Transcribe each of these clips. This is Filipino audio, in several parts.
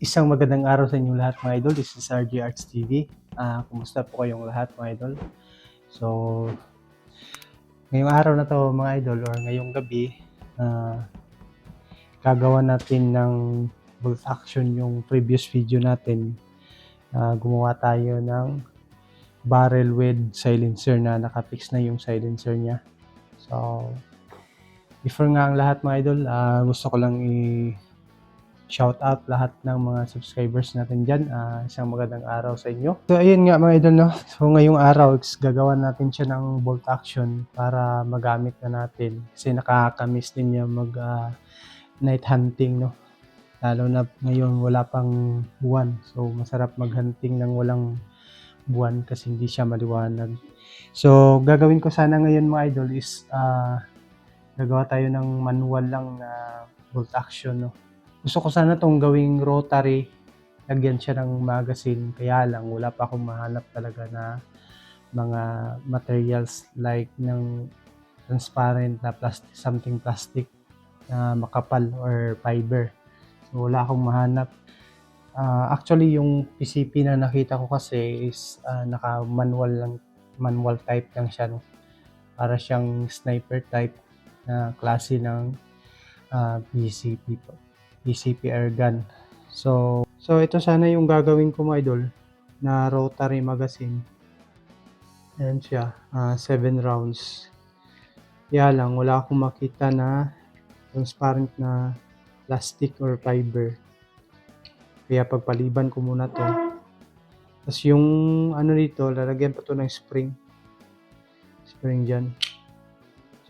Isang magandang araw sa inyo lahat mga idol. This is RG Arts TV. Kumusta po kayong lahat mga idol? So, ngayong araw na to mga idol or ngayong gabi, gagawa natin ng bolt action yung previous video natin. Gumawa tayo ng barrel with silencer na nakafix na yung silencer niya. So, before nga ang lahat mga idol, gusto ko lang shout out lahat ng mga subscribers natin dyan. Isang magandang araw sa inyo. So ayun nga mga idol, no? So ngayong araw, gagawa natin siya ng bolt action para magamit na natin. Kasi nakakamiss din niya mag night hunting, no? Lalo na ngayon wala pang buwan. So masarap mag-hunting ng walang buwan kasi hindi siya maliwanag. So gagawin ko sana ngayon mga idol is gagawa tayo ng manual lang na bolt action, no? Gusto ko sana itong gawing rotary, lagyan siya ng magazine, kaya lang wala pa akong mahanap talaga na mga materials like ng transparent na plastic, something plastic na makapal or fiber. So wala akong mahanap. Actually yung PCP na nakita ko kasi is naka manual type lang siya, no? Para siyang sniper type na klase ng PCP air gun. So ito sana yung gagawin ko mga idol na rotary magazine. Ayan siya, 7 rounds. Kaya lang wala akong makita na transparent na plastic or fiber. Kaya pagpaliban ko muna to. Tapos yung ano dito, lalagyan pa to ng spring dyan.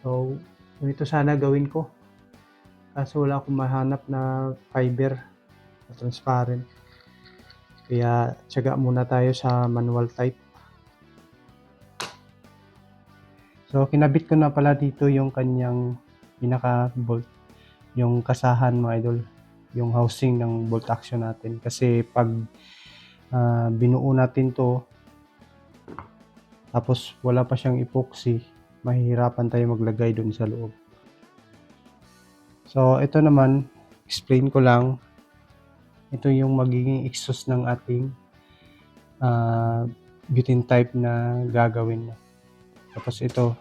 So ganito sana gawin ko. Kaso wala akong mahanap na fiber na transparent. Kaya tiyaga muna tayo sa manual type. So kinabit ko na pala dito yung kanyang pinaka bolt, yung kasahan mga idol, yung housing ng bolt action natin. Kasi pag binuo natin to tapos wala pa siyang epoxy, mahihirapan tayo maglagay dun sa loob. So ito naman, explain ko lang, ito yung magiging exhaust ng ating butane type na gagawin. Tapos ito,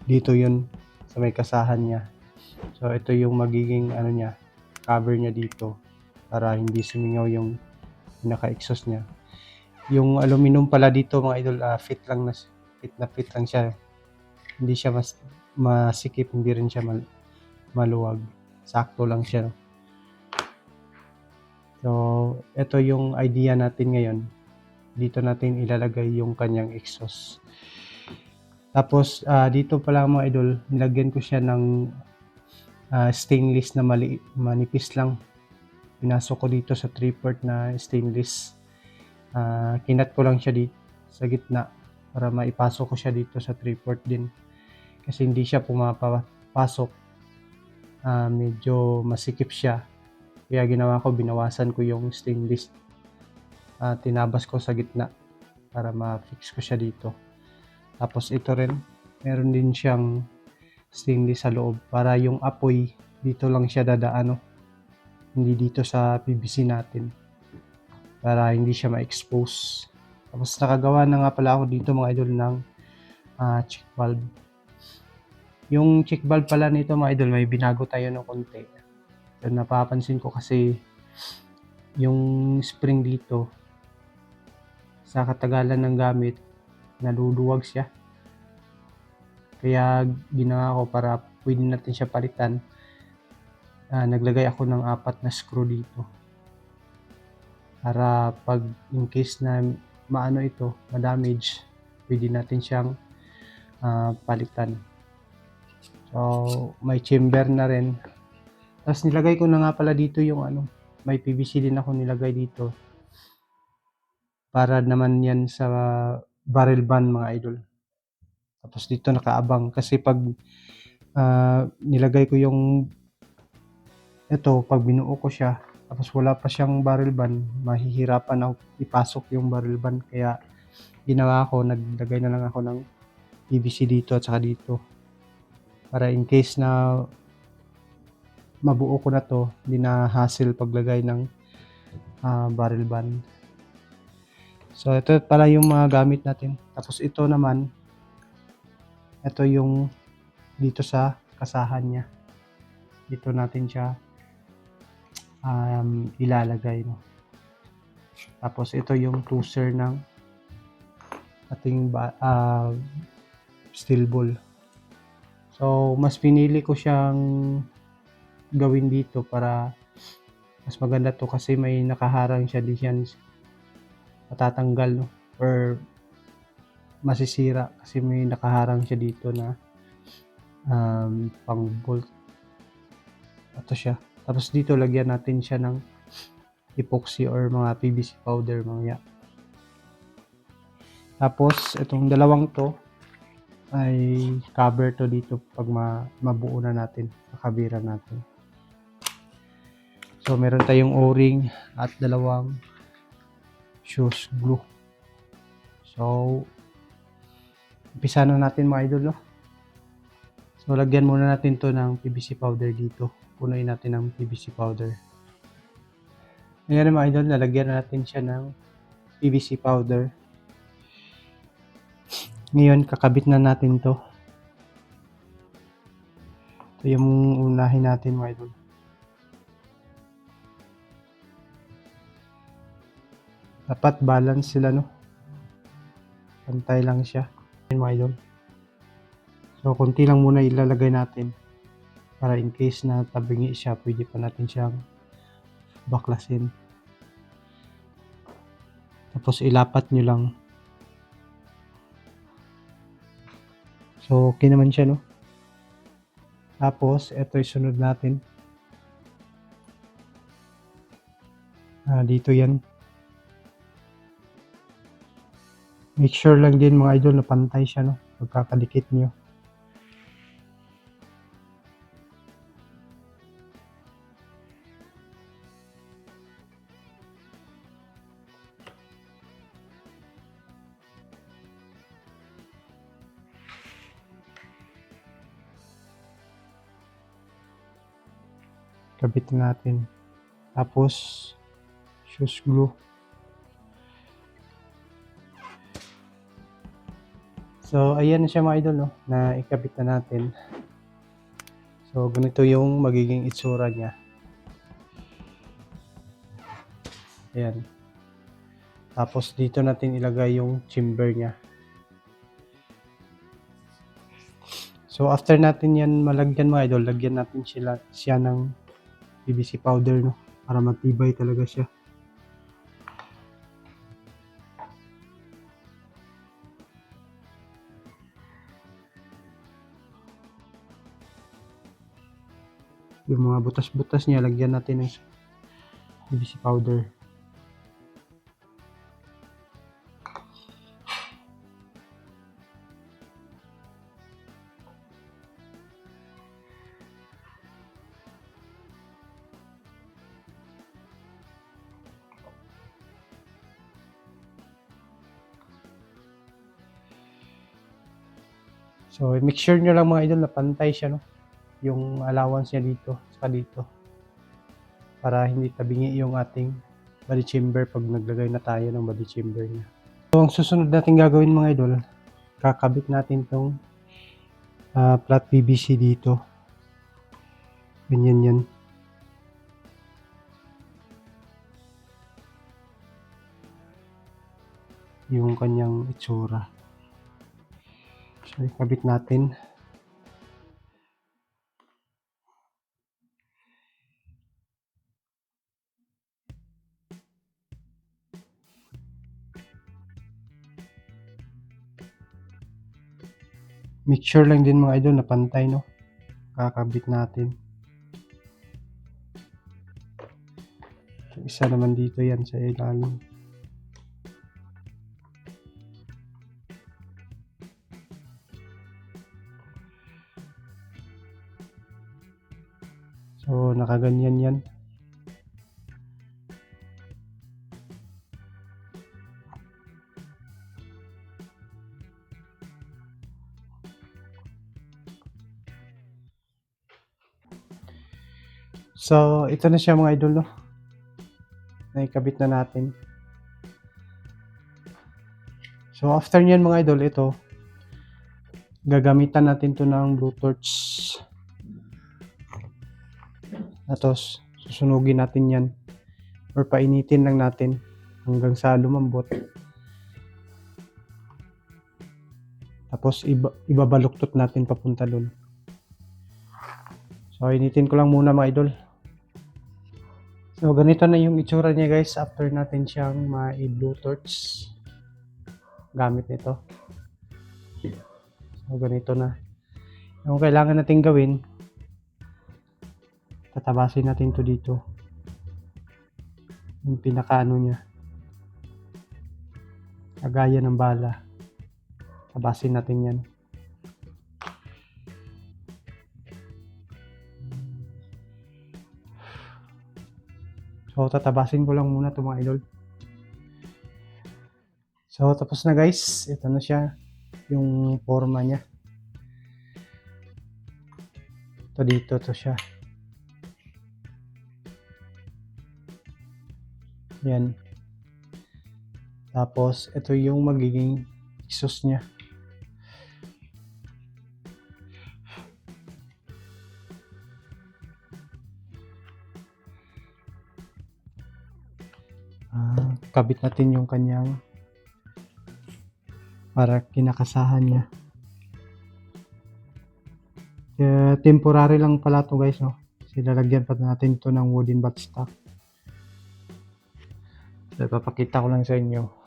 dito yun sa may kasahan niya. So ito yung magiging ano niya, cover niya dito para hindi sumingaw yung pinaka-exhaust niya. Yung aluminum pala dito mga idol, fit lang siya. Hindi siya masikip, hindi rin siya maluwag. Sakto lang siya. So ito yung idea natin ngayon. Dito natin ilalagay yung kanyang exhaust. Tapos dito pala mga idol, nilagyan ko siya ng stainless na manipis lang. Pinasok ko dito sa 3/4 na stainless. Kinat ko lang siya dito sa gitna para maipasok ko siya dito sa 3/4 din. Kasi hindi siya pumapasok. Medyo masikip siya. Kaya ginawa ko, binawasan ko yung stainless. Tinabas ko sa gitna para ma-fix ko siya dito. Tapos ito rin, meron din siyang stainless sa loob para yung apoy dito lang siya dadaan, no? Hindi dito sa PVC natin para hindi siya ma-expose. Tapos nakagawa na nga pala ako dito mga idol ng check valve. Yung check valve pala nito mga idol, may binago tayo ng konti. So napapansin ko kasi yung spring dito sa katagalan ng gamit naluluwag siya. Kaya ginawa ko para pwede natin siya palitan. Naglagay ako ng 4 na screw dito. Para pag in case na ma-damage, pwede natin siyang palitan. So may chamber na rin. Tapos nilagay ko na nga pala dito yung may PVC din ako nilagay dito. Para naman yan sa barrel band mga idol. Tapos dito nakaabang kasi pag nilagay ko yung ito, pag binuo ko siya tapos wala pa siyang barrel band, mahihirapan ako ipasok yung barrel band. Kaya ginawa ko, naglagay na lang ako ng PVC dito at saka dito para in case na mabuo ko na to, hindi na hassle paglagay ng barrel band. So ito pala yung mga gamit natin. Tapos ito naman, ito yung dito sa kasahan niya. Dito natin siya ilalagay, no. Tapos ito yung toaster ng ating steel ball. So mas pinili ko siyang gawin dito para mas maganda to kasi may nakaharang siya, di yan matatanggal, no, or masisira kasi may nakaharang siya dito na pang bolt. Ito siya. Tapos dito lagyan natin siya ng epoxy or mga PVC powder mamaya. Tapos itong dalawang to ay cover to dito pag mabuo na natin, makabira natin. So meron tayong o-ring at dalawang shoes glue. So umpisa na natin mga idol, no? So lagyan muna natin to ng PVC powder dito. Punuin natin ng PVC powder. Ngayon mga idol, nalagyan na natin siya ng PVC powder. Ngayon kakabit na natin to. Ito yung unahin natin mga idol. Dapat balance sila, no? Pantay lang siya. Mga idol. So konti lang muna ilalagay natin para in case na tabingi siya, pwede pa natin siyang baklasin. Tapos ilapat nyo lang. So okay naman siya, no? Tapos ito isunod natin. Dito yan. Make sure lang din mga idol na pantay siya, no? Pagkakadikit nyo. Kabit natin. Tapos shoes glue. So ayan na siya mga idol, no? Na ikabit na natin. So ganito yung magiging itsura niya. Ayan. Tapos dito natin ilagay yung chamber niya. So after natin yan malagyan mga idol, lagyan natin siya ng PVC powder, no? Para matibay talaga siya. Yung mga butas-butas niya, lagyan natin ng PVC powder. So make sure nyo lang mga idol na pantay siya, no? Yung allowance niya dito saka dito. Para hindi tabingi yung ating body chamber pag naglagay na tayo ng body chamber niya. So ang susunod natin gagawin mga idol, kakabit natin tong flat PVC dito. Ganyan yan. Yung kanyang itsura. So ikabit natin. Make sure lang din mga idol na pantay, no? Kakabit natin. Isa naman dito yan sa ilalim. So nakaganyan yan. So ito na siya mga idol, no? naikabit na natin. So after nyan mga idol, ito gagamitan natin to ng blue torch. Tapos susunugin natin yan or painitin lang natin hanggang sa lumambot. Tapos ibabaluktot natin papunta doon. So initin ko lang muna mga idol. So ganito na yung itsura niya guys after natin siyang ma-blue torch gamit nito. So ganito na. Yung kailangan natin gawin, tatabasin natin to dito. Yung pinakaano niya. Kagaya ng bala. Tabasin natin yan. So tatabasin ko lang muna ito mga idol. So tapos na guys, ito na siya yung forma niya. Ito dito to siya. Yan. Tapos ito yung magiging exhaust niya. Kabit natin yung kanyang para kinakasahan niya. Temporary lang pala to guys, no? Kasi lalagyan pa natin to ng wooden buttstock. So, ipapakita ko lang sa inyo.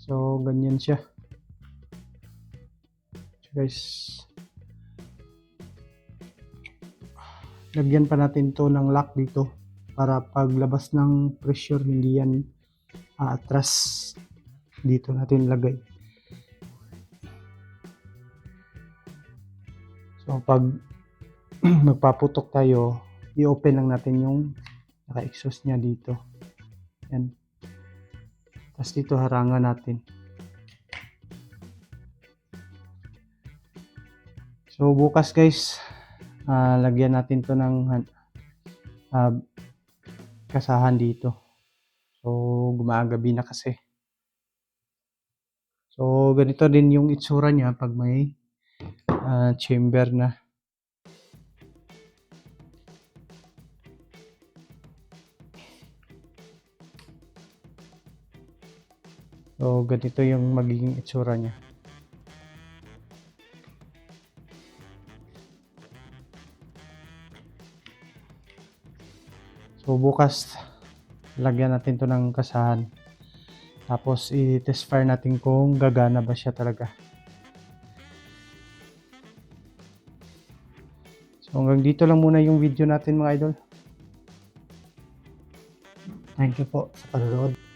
So, ganyan siya. So, guys, lagyan pa natin to ng lock dito para paglabas ng pressure hindi yan aatras. Dito natin lagay. So, pag magpaputok tayo, i-open lang natin yung naka-exhaust niya dito. Yan. Tapos dito harangan natin. So bukas guys, lagyan natin to ng kasahan dito. So gumagabi na kasi. So ganito din yung itsura niya pag may chamber na. So ganito yung magiging itsura niya. So bukas lagyan natin to ng kasahan. Tapos i-test fire natin kung gagana ba siya talaga. So hanggang dito lang muna yung video natin mga idol. Thank you po sa panonood.